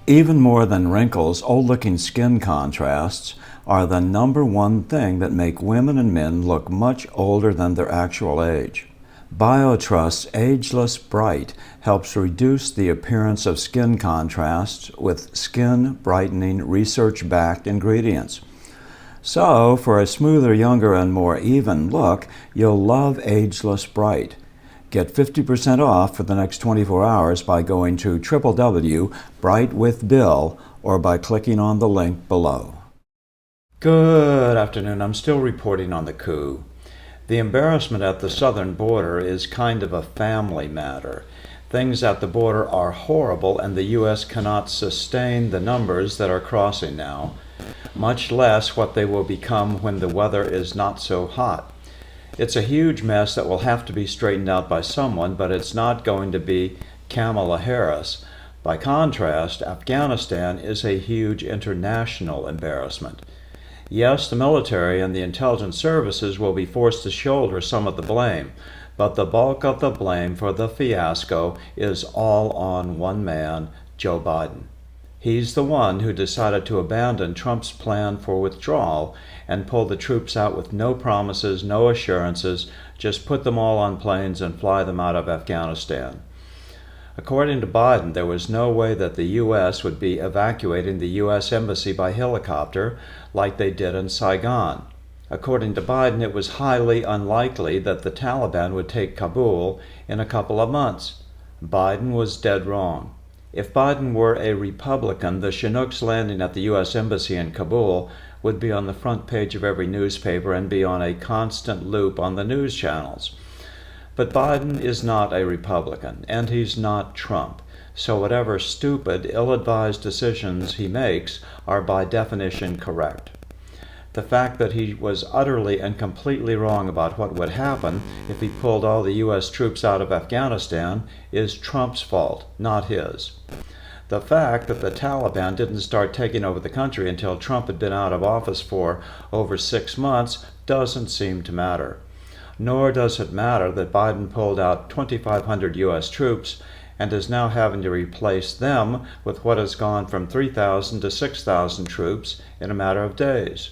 Even more than wrinkles, old-looking skin contrasts are the #1 thing that make women and men look much older than their actual age. BioTrust's Ageless Bright helps reduce the appearance of skin contrasts with skin-brightening, research-backed ingredients. So, for a smoother, younger, and more even look, you'll love Ageless Bright. Get 50% off for the next 24 hours by going to www.brightwithbill or by clicking on the link below. Good afternoon. I'm still reporting on the coup. The embarrassment at the southern border is kind of a family matter. Things at the border are horrible, and the U.S. cannot sustain the numbers that are crossing now, much less what they will become when the weather is not so hot. It's a huge mess that will have to be straightened out by someone, but it's not going to be Kamala Harris. By contrast, Afghanistan is a huge international embarrassment. Yes, the military and the intelligence services will be forced to shoulder some of the blame, but the bulk of the blame for the fiasco is all on one man, Joe Biden. He's the one who decided to abandon Trump's plan for withdrawal and pull the troops out with no promises, no assurances, just put them all on planes and fly them out of Afghanistan. According to Biden, there was no way that the U.S. would be evacuating the U.S. Embassy by helicopter like they did in Saigon. According to Biden, it was highly unlikely that the Taliban would take Kabul in a couple of months. Biden was dead wrong. If Biden were a Republican, the Chinooks landing at the U.S. Embassy in Kabul would be on the front page of every newspaper and be on a constant loop on the news channels. But Biden is not a Republican, and he's not Trump, so whatever stupid, ill-advised decisions he makes are by definition correct. The fact that he was utterly and completely wrong about what would happen if he pulled all the U.S. troops out of Afghanistan is Trump's fault, not his. The fact that the Taliban didn't start taking over the country until Trump had been out of office for over 6 months doesn't seem to matter. Nor does it matter that Biden pulled out 2,500 U.S. troops and is now having to replace them with what has gone from 3,000 to 6,000 troops in a matter of days.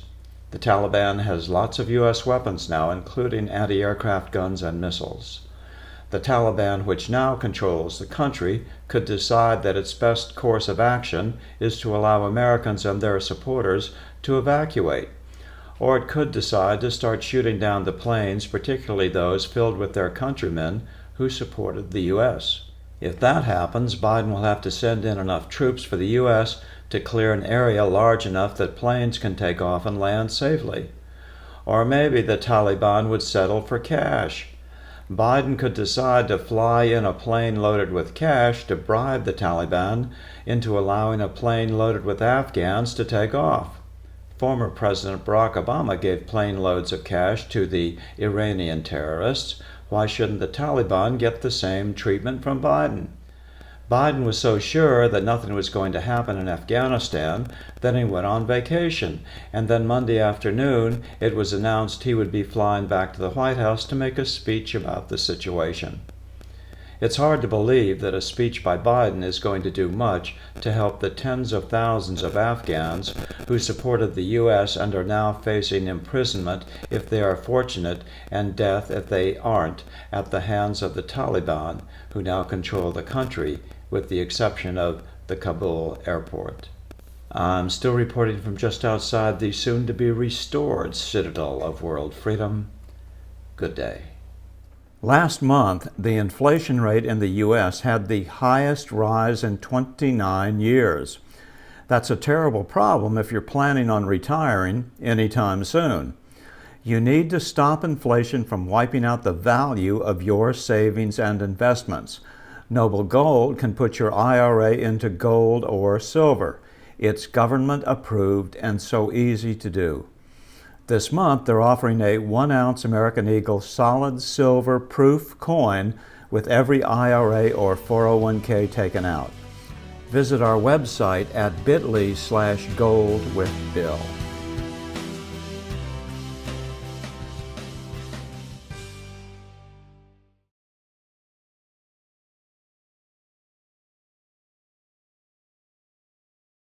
The Taliban has lots of U.S. weapons now, including anti-aircraft guns and missiles. The Taliban, which now controls the country, could decide that its best course of action is to allow Americans and their supporters to evacuate. Or it could decide to start shooting down the planes, particularly those filled with their countrymen who supported the U.S. If that happens, Biden will have to send in enough troops for the U.S. to clear an area large enough that planes can take off and land safely. Or maybe the Taliban would settle for cash. Biden could decide to fly in a plane loaded with cash to bribe the Taliban into allowing a plane loaded with Afghans to take off. Former President Barack Obama gave plane loads of cash to the Iranian terrorists. Why shouldn't the Taliban get the same treatment from Biden? Biden was so sure that nothing was going to happen in Afghanistan that he went on vacation, and then Monday afternoon it was announced he would be flying back to the White House to make a speech about the situation. It's hard to believe that a speech by Biden is going to do much to help the tens of thousands of Afghans who supported the U.S. and are now facing imprisonment if they are fortunate and death if they aren't at the hands of the Taliban, who now control the country, with the exception of the Kabul airport. I'm still reporting from just outside the soon-to-be-restored citadel of world freedom. Good day. Last month, the inflation rate in the U.S. had the highest rise in 29 years. That's a terrible problem if you're planning on retiring anytime soon. You need to stop inflation from wiping out the value of your savings and investments. Noble Gold can put your IRA into gold or silver. It's government approved and so easy to do. This month, they're offering a 1-ounce American Eagle solid silver proof coin with every IRA or 401k taken out. Visit our website at bit.ly/goldwithbill.